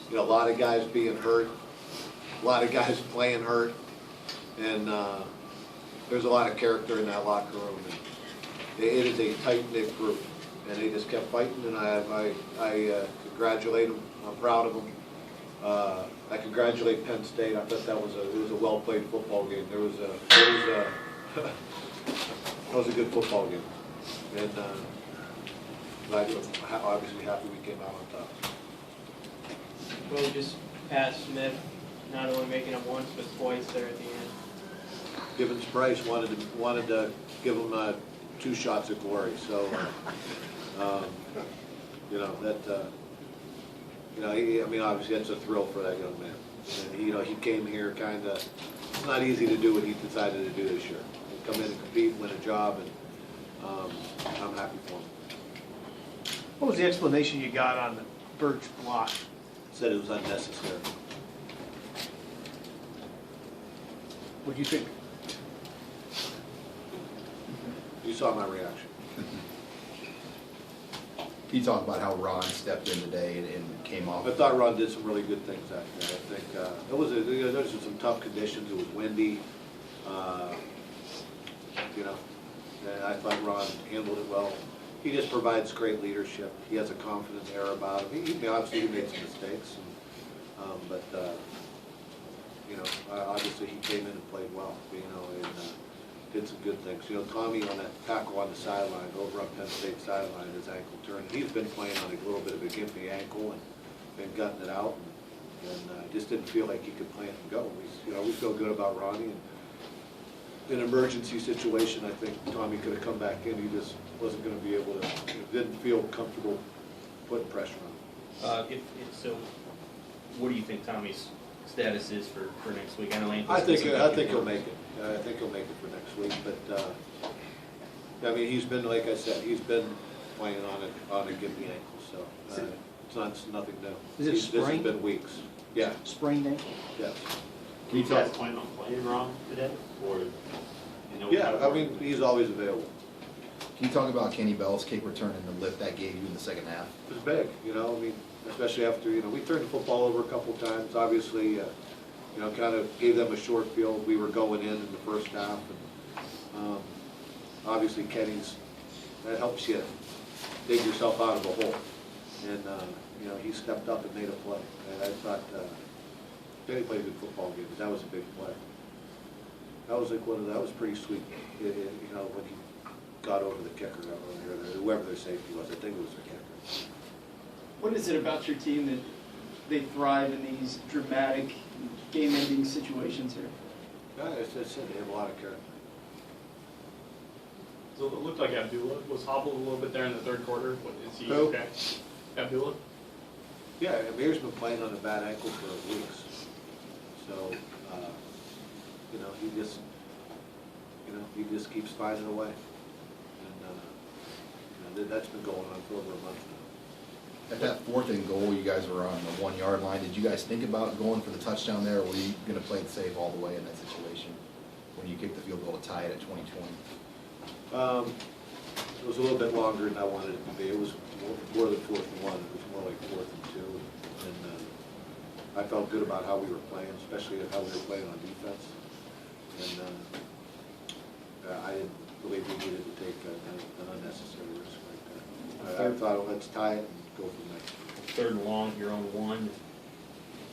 you know, a lot of guys being hurt, a lot of guys playing hurt, and there's a lot of character in that locker room. And it is a tight-knit group, and they just kept fighting, and I congratulate them. I'm proud of them. I congratulate Penn State. I thought it was a well-played football game. That was a good football game, and obviously happy we came out on top. Well, just Pat Smith, not only making them once but twice there at the end. Gibbons Price wanted to give him 2 shots at glory. So, you know that. You know, I mean, obviously that's a thrill for that young man. And you know, he came here kind of. It's not easy to do what he decided to do this year. Come in and compete, win a job, and I'm happy for him. What was the explanation you got on the Birch block? Said it was unnecessary. What do you think? You saw my reaction. You talk about how Ron stepped in today and came off. I thought Ron did some really good things out there. I think there was some tough conditions. It was windy. You know, and I thought Ron handled it well. He just provides great leadership. He has a confident air about him. Obviously he made some mistakes, but you know, obviously he came in and played well. You know, and did some good things. You know, Tommy on that tackle on the sideline, over on Penn State sideline, his ankle turned. He's been playing on a little bit of a gimpy ankle and been gutting it out, and just didn't feel like he could plant and go. We feel good about Ronnie. And in an emergency situation, I think Tommy could have come back in. He just wasn't going to be able to. Didn't feel comfortable putting pressure on him. So, what do you think Tommy's status is for next week? I know I think he'll make it. I think he'll make it for next week. But I mean, he's been, like I said, he's been playing on a gimpy ankle, so it's nothing new. Is it This has sprained? been weeks. Yeah. Sprained ankle? Yes. Can you guys plan on playing Ron today, or you know? Yeah. I mean, he's always available. Can you talk about Kenny Bell's kick return and the lift that gave you in the second half? It was big, you know. I mean, especially after, you know, we turned the football over a couple times. Obviously, you know, kind of gave them a short field. We were going in the first half, and obviously Kenny's, that helps you dig yourself out of a hole. And you know, he stepped up and made a play. And I thought Kenny played a good football game, but that was a big play. That was like that was pretty sweet. You know, when he got over the kicker, or whoever their safety was. I think it was their kicker. What is it about your team that they thrive in these dramatic, game-ending situations here? Yeah, I said they have a lot of character. So it looked like Abdullah was hobbled a little bit there in the third quarter. Is he Who? okay? Abdullah? Yeah, Amir's been playing on a bad ankle for weeks. So, you know, he just keeps finding a way. And you know, that's been going on for over a month now. At that 4th and goal, you guys were on the 1 yard line. Did you guys think about going for the touchdown there, or were you going to play it safe all the way in that situation when you kicked the field goal to tie it at 2020? It was a little bit longer than I wanted it to be. It was more than 4th and 1. It was more like 4th and 2. And I felt good about how we were playing, especially how we were playing on defense. And I didn't believe we needed to take an unnecessary risk like that. I thought, let's tie it and go from there. 3rd and long, you're on 1.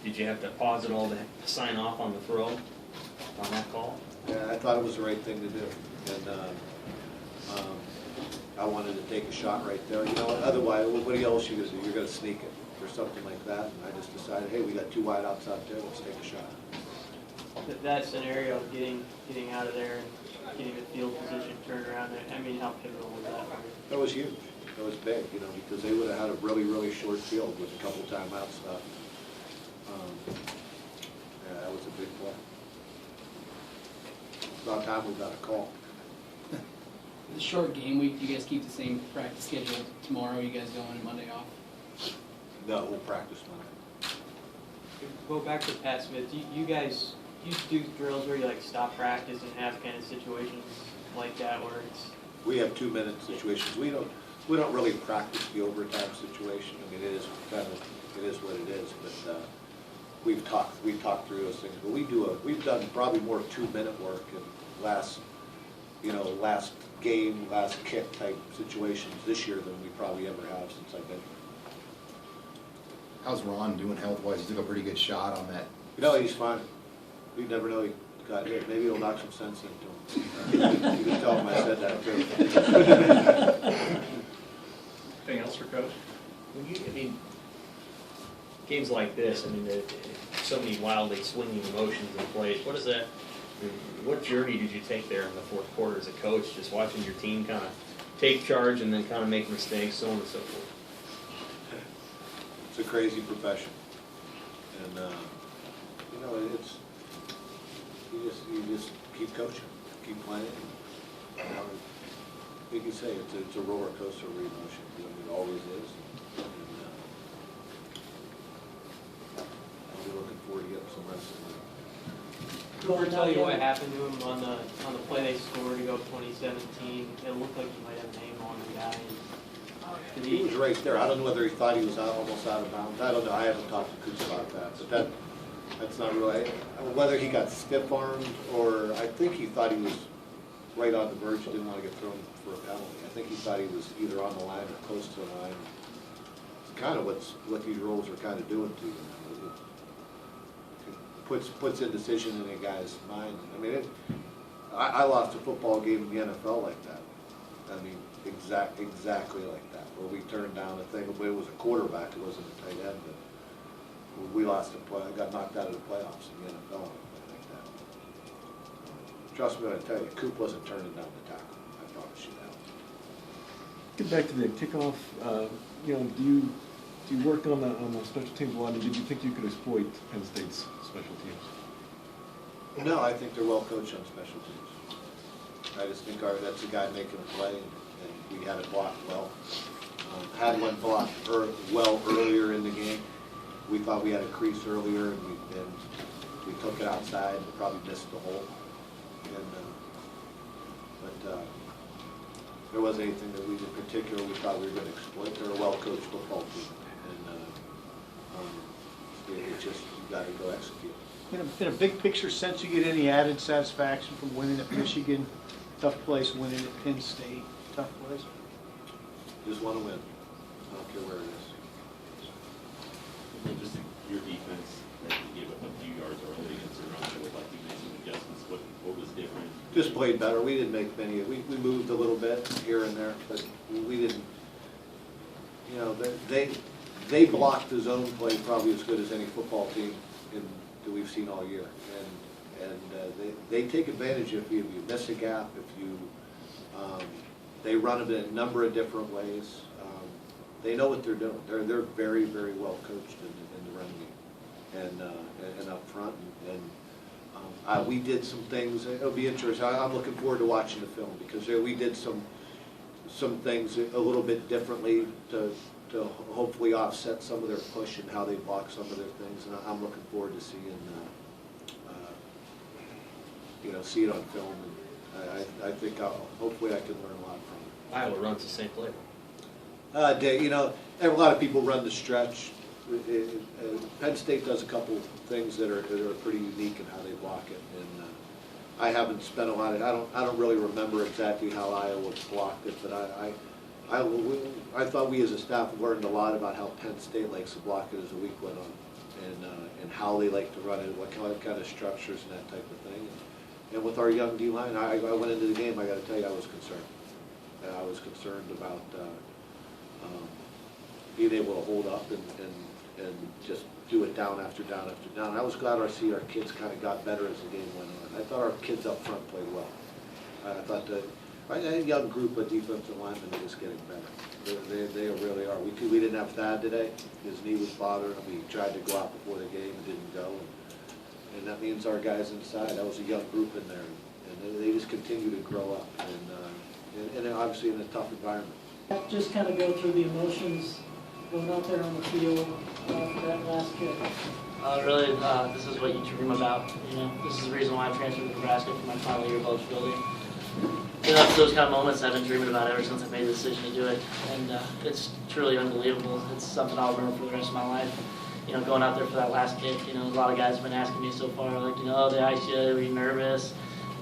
Did you have to pause it all to sign off on the throw on that call? Yeah, I thought it was the right thing to do. And I wanted to take a shot right there. You know, otherwise, what else you going to do? You're going to sneak it or something like that. And I just decided, hey, we got 2 wideouts out there. Let's take a shot. That scenario of getting out of there and getting the field position turned around, I mean, how pivotal was that? That was huge. That was big, you know, because they would have had a really, really short field with a couple timeouts left. Yeah, that was a big play. It's about time we got a call. The short game week, do you guys keep the same practice schedule tomorrow? You guys going Monday off? No, we'll practice Monday. Go back to Pat Smith. You guys do drills where you like stop practice and have kind of situations like that where it's. We have 2-minute situations. We don't really practice the overtime situation. I mean, it is what it is. is, but we've talked through those things. But we've done probably more 2-minute work in last game, last kick type situations this year than we probably ever have since I've been here. How's Ron doing health-wise? He took a pretty good shot on that. He's fine. We never know he got hit. Maybe it'll knock some sense into him. You can tell him I said that too. Anything else for Coach? Games like this, so many wildly swinging emotions and plays. What journey did you take there in the fourth quarter as a coach, just watching your team kind of take charge and then kind of make mistakes, so on and so forth? It's a crazy profession, and it's you just keep coaching, keep playing. Like you say, it's a roller coaster of emotions. It always is. And, I'll be looking forward to getting some rest tonight. Cooper, tell you what happened to him on the play they scored to go 2017. It looked like he might have a name on the guy. He was right there. I don't know whether he thought he was almost out of bounds. I don't know. I haven't talked to Coach about that. But that's not really. Whether he got stiff-armed or I think he thought he was right on the verge. Didn't want to get thrown for a penalty. I think he thought he was either on the line or close to the line. It's kind of what these rules are kind of doing to you. It puts indecision in a guy's mind. I lost a football game in the NFL like that. Exactly like that, where we turned down a thing. It was a quarterback, it wasn't a tight end, but we lost a play. I got knocked out of the playoffs in the NFL like that. Trust me when I tell you, Coop wasn't turning down the tackle. I promise you that. Get back to the kickoff. Do you work on the special teams a lot? And did you think you could exploit Penn State's special teams? No, I think they're well coached on special teams. I just think that's a guy making a play, and we had it blocked well. Had one blocked well earlier in the game. We thought we had a crease earlier, and we took it outside and probably missed the hole. But there wasn't anything that we in particular we thought we were going to exploit. They're a well-coached football team, and it's just you got to go execute. In a big picture sense, you get any added satisfaction from winning at Michigan? Tough place, winning at Penn State, tough place. Just want to win. I don't care where it is. And just your defense, that you gave up a few yards early against the run, it looked like you made some adjustments. What was different? Just played better. We didn't make many. We moved a little bit here and there, but we didn't. They blocked the zone play probably as good as any football team that we've seen all year, and they take advantage if you miss a gap, if you they run it in a number of different ways. They know what they're doing. They're very, very well coached in the running game and up front. And we did some things. It'll be interesting. I'm looking forward to watching the film because we did some things a little bit differently to hopefully offset some of their push and how they block some of their things. And I'm looking forward to seeing see it on film. And I think hopefully I can learn a lot from it. Iowa runs the same play. A lot of people run the stretch. Penn State does a couple things that are pretty unique in how they block it, and I haven't spent a lot of. I don't really remember exactly how Iowa blocked it, but I thought we as a staff learned a lot about how Penn State likes to block it as the week went on, and how they like to run it, what kind of structures and that type of thing. And with our young D-line, I went into the game. I got to tell you, I was concerned. I was concerned about being able to hold up and just do it down after down after down. I was glad our kids kind of got better as the game went on. I thought our kids up front played well. I thought a young group of defensive linemen are just getting better. They really are. We didn't have Thad today. His knee was bothering him. He tried to go out before the game and didn't go. And that means our guys inside. That was a young group in there. And they just continue to grow up. And obviously in a tough environment. Just kind of go through the emotions going out there on the field for that last kick. Really, this is what you dream about. This is the reason why I transferred to Nebraska for my final year of eligibility. That's those kind of moments I've been dreaming about ever since I made the decision to do it, and it's truly unbelievable. It's something I'll remember for the rest of my life. going out there for that last kick, a lot of guys have been asking me so far, like, oh, they iced you, were you nervous?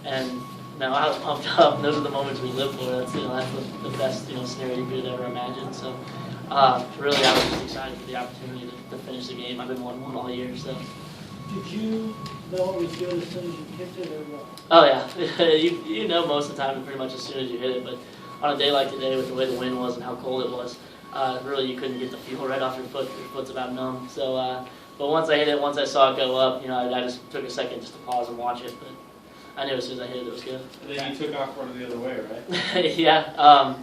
And no, I was pumped up. And those are the moments we live for. That's that's the best scenario you could ever imagine. So really, I was just excited for the opportunity to finish the game. I've been 1-1 all year. So. Did you know it was good as soon as you kicked it, or what? Oh yeah, you know most of the time pretty much as soon as you hit it. But on a day like today, with the way the wind was and how cold it was, really you couldn't get the feel right off your foot. Your foot's about numb. So, but once I hit it, once I saw it go up, I just took a second just to pause and watch it. But I knew as soon as I hit it, it was good. And then you took off running the other way, right? Yeah.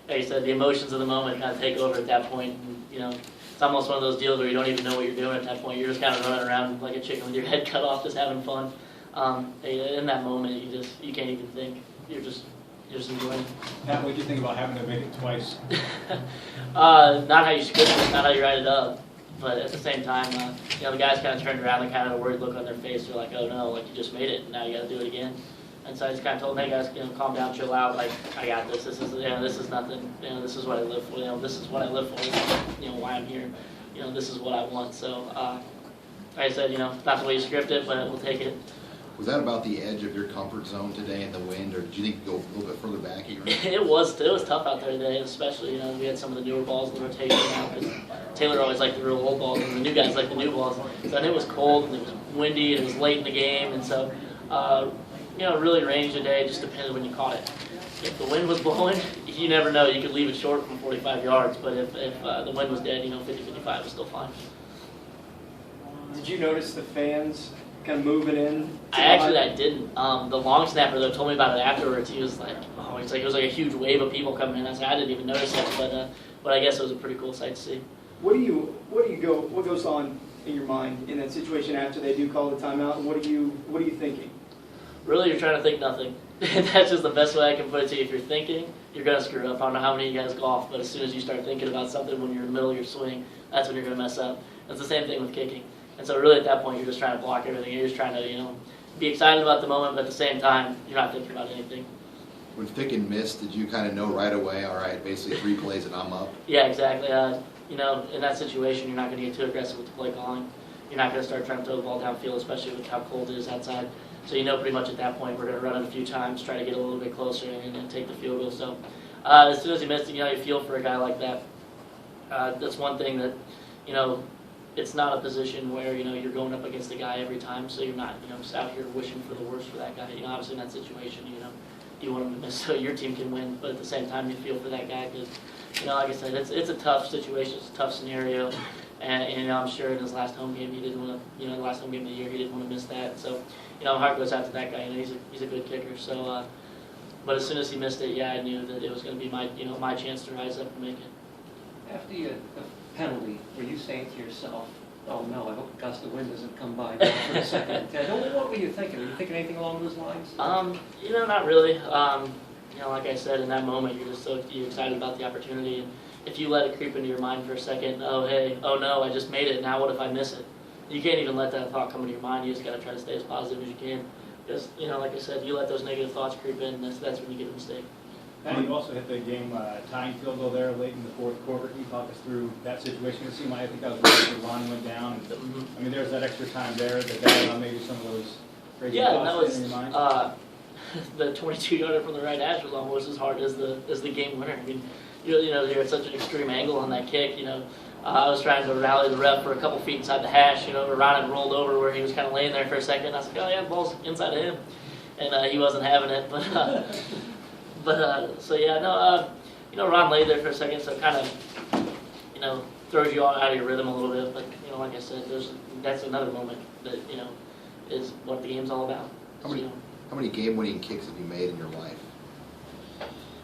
Like I said, the emotions of the moment kind of take over at that point. And, it's almost one of those deals where you don't even know what you're doing at that point. You're just kind of running around like a chicken with your head cut off, just having fun. In that moment, you can't even think. You're just enjoying it. Pat, what did you think about having to make it twice? Not how you script it, not how you write it up. But at the same time, the guys kind of turned around and kind of had a worried look on their face. They're like, oh no, like you just made it, and now you got to do it again. And so I just kind of told them, hey guys, calm down, chill out. Like I got this. This is nothing. This is what I live for. This is what I live for. This is, why I'm here. This is what I want. So like I said, not the way you script it, but we'll take it. Was that about the edge of your comfort zone today in the wind, or did you think you go a little bit further back? It was tough out there today, especially we had some of the newer balls in the rotation now because Taylor always liked the real old balls and the new guys liked the new balls. So and it was cold and it was windy and it was late in the game, and so really range today just depended when you caught it. If the wind was blowing, you never know. You could leave it short from 45 yards, but if the wind was dead, 50-55 was still fine. Did you notice the fans kind of moving in? I didn't. The long snapper though told me about it afterwards. He was like, it was like a huge wave of people coming in. I said I didn't even notice it, but I guess it was a pretty cool sight to see. What goes on in your mind in that situation after they do call the timeout? What are you thinking? Really, you're trying to think nothing. That's just the best way I can put it to you. If you're thinking, you're going to screw up. I don't know how many of you guys golf, but as soon as you start thinking about something when you're in the middle of your swing, that's when you're going to mess up. It's the same thing with kicking. And so really at that point, you're just trying to block everything. You're just trying to, be excited about the moment, but at the same time, you're not thinking about anything. When Ficken missed, did you kind of know right away, all right, basically 3 plays and I'm up? Yeah, exactly. In that situation, you're not going to get too aggressive with the play calling. You're not going to start trying to throw the ball downfield, especially with how cold it is outside. So pretty much at that point, we're going to run it a few times, try to get a little bit closer, and then take the field goal. So as soon as he missed it, you feel for a guy like that. That's one thing that, it's not a position where, you're going up against a guy every time, so you're not, just out here wishing for the worst for that guy. Obviously in that situation, you want him to miss so your team can win, but at the same time, you feel for that guy because, like I said, it's a tough situation, it's a tough scenario, and I'm sure in his last home game, he didn't want to, the last home game of the year, he didn't want to miss that. So, heart goes out to that guy. He's a good kicker. So, but as soon as he missed it, I knew that it was going to be my, my chance to rise up and make it. After the penalty, were you saying to yourself, oh no, I hope a gust of wind doesn't come by now for a second and 10? What were you thinking? Were you thinking anything along those lines? Not really. Like I said, in that moment, you're excited about the opportunity. And if you let it creep into your mind for a second, oh no, I just made it. Now what if I miss it? You can't even let that thought come into your mind. You just got to try to stay as positive as you can. Because, like I said, you let those negative thoughts creep in, and that's when you get a mistake. And you also hit the game tying field goal there late in the fourth quarter. Can you talk us through that situation? It seemed like I think that was where Ron went down. And, there was that extra time there that got on maybe some of those crazy thoughts in your mind. The 22-yarder from the right hash was almost as hard as the game winner. You're at such an extreme angle on that kick. I was trying to rally the ref for a couple feet inside the hash. Ron had rolled over where he was kind of laying there for a second. I was like, oh yeah, the ball's inside of him, and he wasn't having it. Ron laid there for a second, so it kind of, throws you out of your rhythm a little bit. But like I said, that's another moment that is what the game's all about. How many game-winning kicks have you made in your life?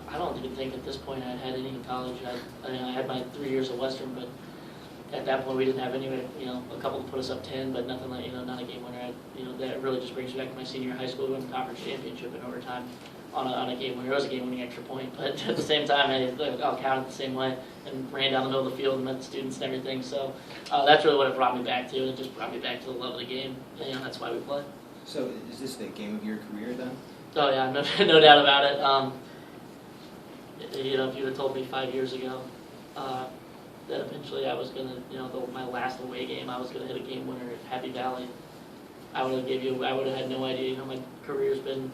I don't even think at this point I'd had any in college. I had my 3 years at Western, but at that point we didn't have any. A couple to put us up 10, but nothing like not a game winner. That really just brings me back to my senior year of high school. We won the conference championship in overtime on a game winner. It was a game-winning extra point, but at the same time, I'll count it the same way and ran down the middle of the field and met the students and everything. So that's really what it brought me back to. It just brought me back to the love of the game. That's why we play. So is this the game of your career then? Oh yeah, no doubt about it. If you'd have told me 5 years ago, that eventually I was gonna, my last away game, I was gonna hit a game winner at Happy Valley. I would have had no idea. My career's been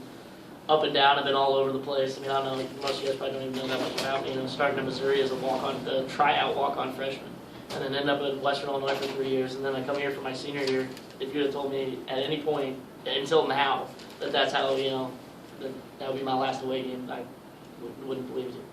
up and down. I've been all over the place. I mean, I don't know, most of you guys probably don't even know that much about me. Starting in Missouri as a tryout walk-on freshman, and then end up at Western Illinois for 3 years, and then I come here for my senior year. If you would have told me at any point until now that's how, that would be my last away game, I wouldn't believe it.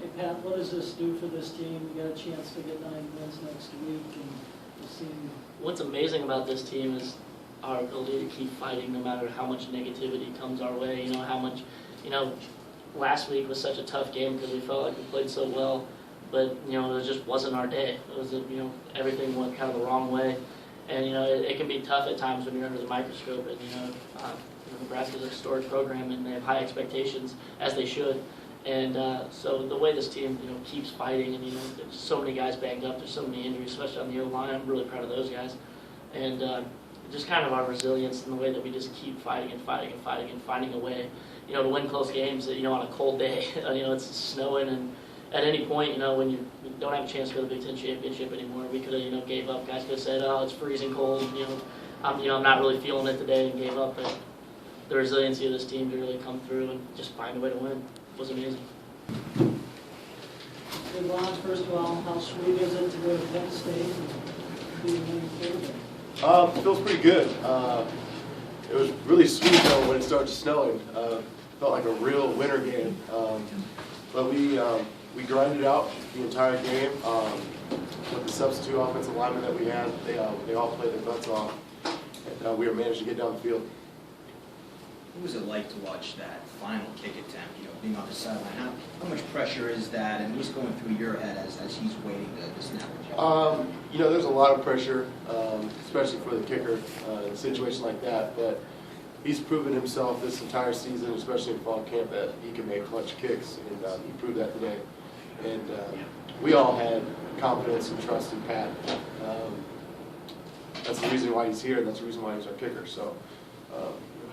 Hey Pat, what does this do for this team? You got a chance to get 9 wins next week, and you seem... What's amazing about this team is our ability to keep fighting no matter how much negativity comes our way. How much, last week was such a tough game because we felt like we played so well, but, it just wasn't our day. It was, everything went kind of the wrong way. And, it can be tough at times when you're under the microscope. And, Nebraska's a historic program and they have high expectations, as they should. And so the way this team, keeps fighting, and there's so many guys banged up, there's so many injuries, especially on the O-line. I'm really proud of those guys, and just kind of our resilience in the way that we just keep fighting and fighting and fighting and finding a way, to win close games. On a cold day, it's snowing, and at any point, when you don't have a chance to go to the Big Ten championship anymore, we could have, gave up. Guys could have said, "Oh, it's freezing cold," I'm not really feeling it today, and gave up. But the resiliency of this team to really come through and just find a way to win was amazing. Hey Ron, first of all, how sweet is it to go to Penn State and be the winning quarterback? It feels pretty good. It was really sweet though when it started snowing. Felt like a real winter game. But we grinded out the entire game with the substitute offensive linemen that we had. They all played their butts off, and we were managed to get down the field. What was it like to watch that final kick attempt, being on the sideline? How much pressure is that, and what's going through your head as he's waiting to snap the ball? There's a lot of pressure, especially for the kicker in a situation like that, but he's proven himself this entire season, especially in fall camp, that he can make clutch kicks, and he proved that today. And we all had confidence and trust in Pat. That's the reason why he's here, and that's the reason why he's our kicker. So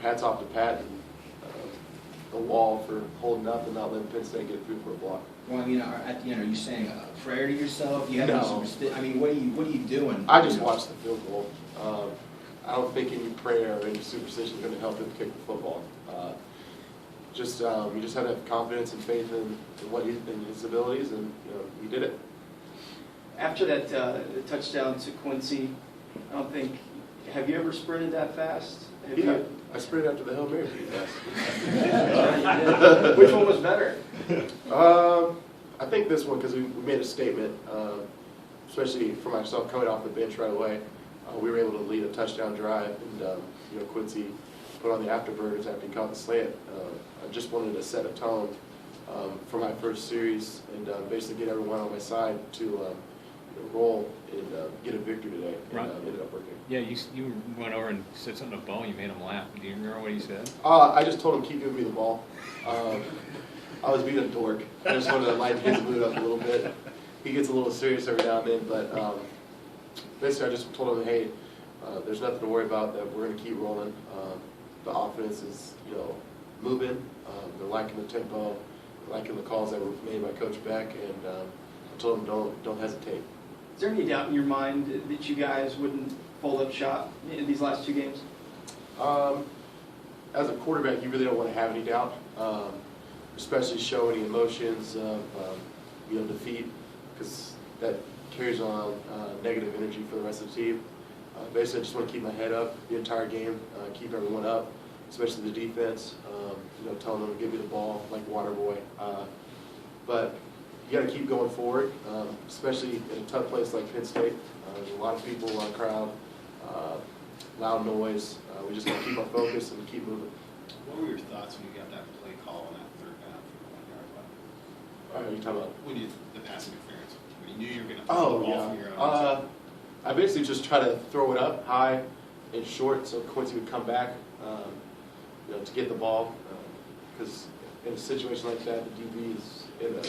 hats off to Pat and the wall for holding up and not letting Penn State get through for a block. Well, at the end, are you saying a prayer to yourself? You have No. What are you doing? I just watched the field goal. I don't think any prayer or any superstition is going to help him kick the football. You just have to have confidence and faith in his abilities, and he did it. After that touchdown to Quincy, I don't think, have you ever sprinted that fast? I sprinted after the Hail Mary pretty fast. Which one was better? I think this one, because we made a statement, especially for myself coming off the bench right away. We were able to lead a touchdown drive, and Quincy put on the afterburners after he caught the slant. I just wanted to set a tone for my first series and basically get everyone on my side to roll and get a victory today. And ended up working. Yeah, you went over and said something to Bo. You made him laugh. Do you remember what he said? I just told him keep giving me the ball. I was being a dork. I just wanted to lighten his mood up a little bit. He gets a little serious every now and then, but basically I just told him, hey, there's nothing to worry about. That we're going to keep rolling. The offense is, moving. They're liking the tempo, liking the calls that were made by Coach Beck, and I told him don't hesitate. Is there any doubt in your mind that you guys wouldn't fold up shop in these last 2 games? As a quarterback, you really don't want to have any doubt, especially show any emotions of defeat, because that carries on negative energy for the rest of the team. Basically, I just want to keep my head up the entire game, keep everyone up, especially the defense. Telling them to give me the ball like water boy. But you got to keep going forward, especially in a tough place like Penn State. There's a lot of people, a lot of crowd, loud noise. We just got to keep our focus and keep moving. What were your thoughts when you got that play call on that third down for the 1 yard line? What are you talking about? When the pass interference. When you knew you were going to Oh, throw the ball from your own yeah. side. I basically just try to throw it up high and short so Quincy would come back, to get the ball. Because in a situation like that, the DB is in a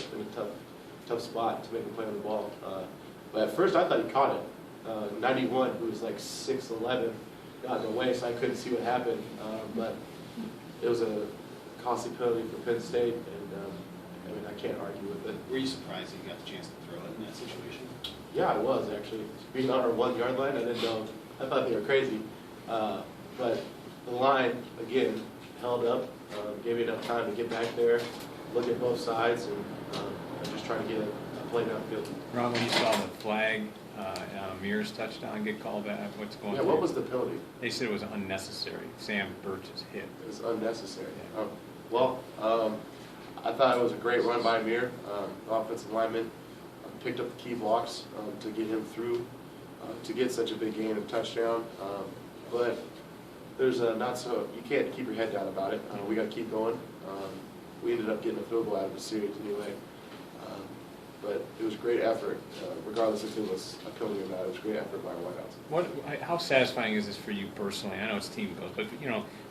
tough spot to make a play on the ball. But at first, I thought he caught it. 91, who was like 6'11", got in the way, so I couldn't see what happened. But it was a costly penalty for Penn State, and can't argue with it. Were you surprised that you got the chance to throw it in that situation? Yeah, I was actually. Being on our 1 yard line, I didn't know. I thought they were crazy. But the line, again, held up, gave me enough time to get back there, look at both sides, and just try to get a play downfield. Ron, when you saw the flag Mears touchdown get called back, what's going on? Yeah, what was the penalty? They said it was unnecessary. Sam Birch's hit. It was unnecessary. I thought it was a great run by Mir. The offensive lineman picked up the key blocks to get him through to get such a big gain of touchdown. But there's you can't keep your head down about it. We got to keep going. We ended up getting a field goal out of the series anyway. But it was a great effort, regardless if it was a penalty or not. It was a great effort by our wideouts. How satisfying is this for you personally? I know it's team goals, but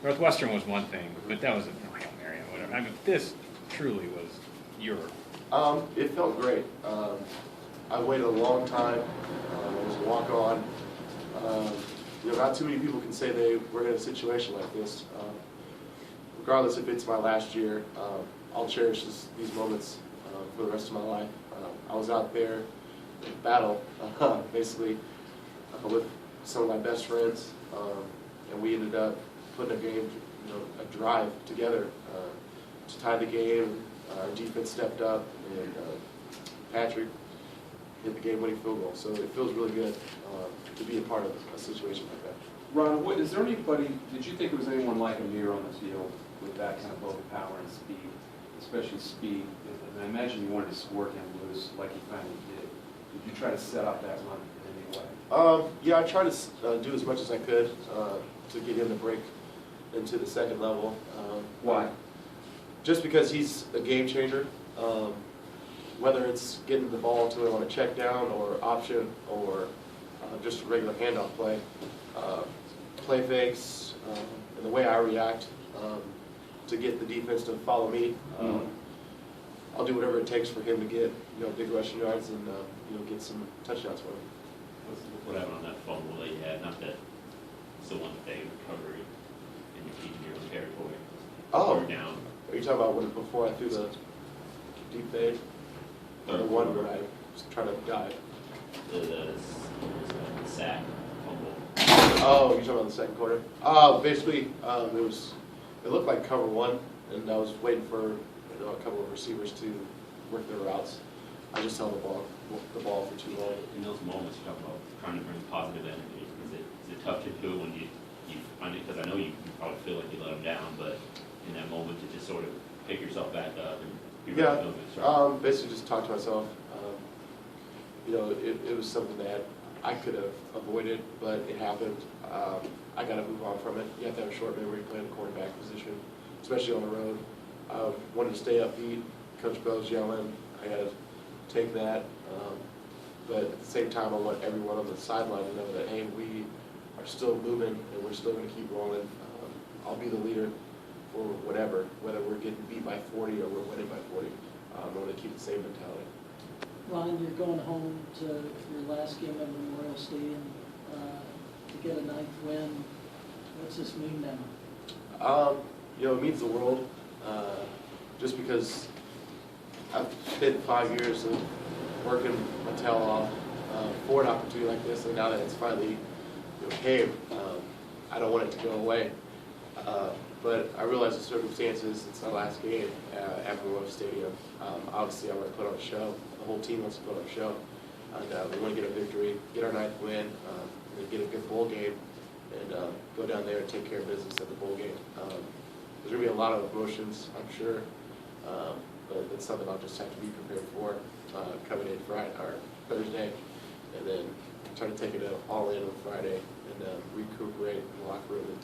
Northwestern was one thing, but that was a Hail Mary or whatever. I mean, this truly was your. It felt great. I waited a long time. It was a walk-on. Not too many people can say they were in a situation like this. Regardless if it's my last year, I'll cherish these moments for the rest of my life. I was out there in battle, basically, with some of my best friends, and we ended up putting a drive together to tie the game. Our defense stepped up, and Patrick hit the game-winning field goal. So it feels really good to be a part of a situation like that. Ron, is there anybody, did you think there was anyone like Amir on the field with that kind of low power and speed, especially speed? And I imagine you wanted to work him loose like you finally did. Did you try to set up that run in any way? Yeah, I tried to do as much as I could to get him to break into the second level. Why? Just because he's a game changer. Whether it's getting the ball to him on a check down or option or just a regular handoff play. Play fakes, and the way I react to get the defense to follow me. I'll do whatever it takes for him to get big rushing yards and get some touchdowns for him. What happened on that fumble that you had? Not that it's the one that they recovered and you're keeping your own territory. Oh, down. Are you talking about before I threw the deep fade? Or the one where I was trying to dive? The sack fumble. Oh, you're talking about the second quarter? Basically, it looked like cover one, and I was waiting for a couple of receivers to work their routes. I just held the ball for too long. In those moments, you talk about trying to bring positive energy. Is it tough to do when you find it? Because I know you probably feel like you let them down, but in that moment to just sort of pick yourself back up and be ready to go. Basically just talk to myself. It was something that I could have avoided, but it happened. I got to move on from it. You have to have a short memory playing the quarterback position, especially on the road. Wanted to stay upbeat. Coach Bo's yelling. I got to take that. But at the same time, I want everyone on the sideline to know that, hey, we are still moving and we're still going to keep rolling. I'll be the leader for whatever, whether we're getting beat by 40 or we're winning by 40. I want to keep the same mentality. Ron, you're going home to your last game at Memorial Stadium to get a 9th win. What's this mean now? It means the world. Just because I've spent 5 years of working my tail off for an opportunity like this, and now that it's finally came, I don't want it to go away. But I realize the circumstances. It's our last game at Memorial Stadium. Obviously, I want to put on a show. The whole team wants to put on a show. And we want to get a victory, get our 9th win, and get a good bowl game, and go down there and take care of business at the bowl game. There's going to be a lot of emotions, I'm sure, but it's something I'll just have to be prepared for coming in Friday or Thursday, and then try to take it all in on Friday and recuperate in the locker room and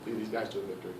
lead these guys to a victory.